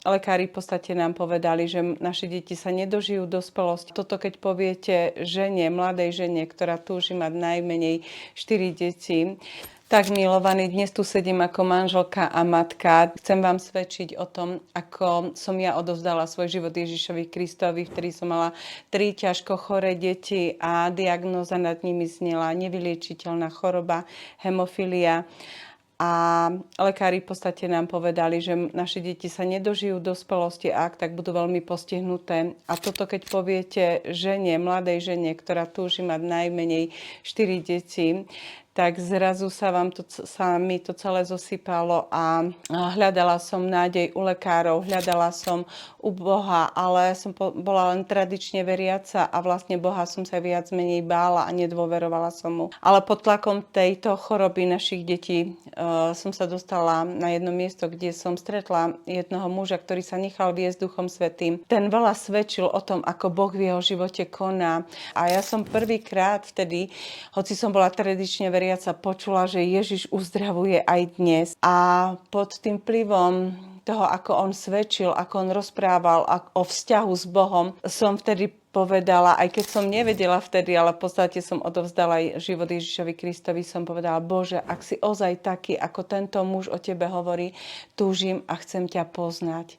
lekári v podstate nám povedali, že naše deti sa nedožijú dospelosti. Toto keď poviete žene, mladej žene, ktorá túži mať najmenej 4 deti, tak milovaní, dnes tu sedím ako manželka a matka. Chcem vám svedčiť o tom, ako som ja odovzdala svoj život Ježišovi Kristovi, vtedy som mala 3 ťažko choré deti a diagnóza nad nimi znela nevyliečiteľná choroba, hemofilia. A lekári v podstate nám povedali, že naše deti sa nedožijú dospelosti, ak tak budú veľmi postihnuté. A toto keď poviete žene, mladej žene, ktorá túži mať najmenej 4 deti, tak zrazu sa mi to celé zosypalo a hľadala som nádej u lekárov, hľadala som u Boha, ale som bola len tradične veriaca a vlastne Boha som sa viac menej bála a nedôverovala som mu. Ale pod tlakom tejto choroby našich detí som sa dostala na jedno miesto, kde som stretla jednoho muža, ktorý sa nechal viesť Duchom Svätým. Ten veľa svedčil o tom, ako Boh v jeho živote koná. A ja som prvýkrát vtedy, hoci som bola tradične veriaca, počula, že Ježiš uzdravuje aj dnes. A pod tým vplyvom toho, ako on svedčil, ako on rozprával o vzťahu s Bohom, som vtedy povedala, aj keď som nevedela vtedy, ale v podstate som odovzdala život Ježišovi Kristovi, som povedala, Bože, ak si ozaj taký, ako tento muž o tebe hovorí, túžim a chcem ťa poznať.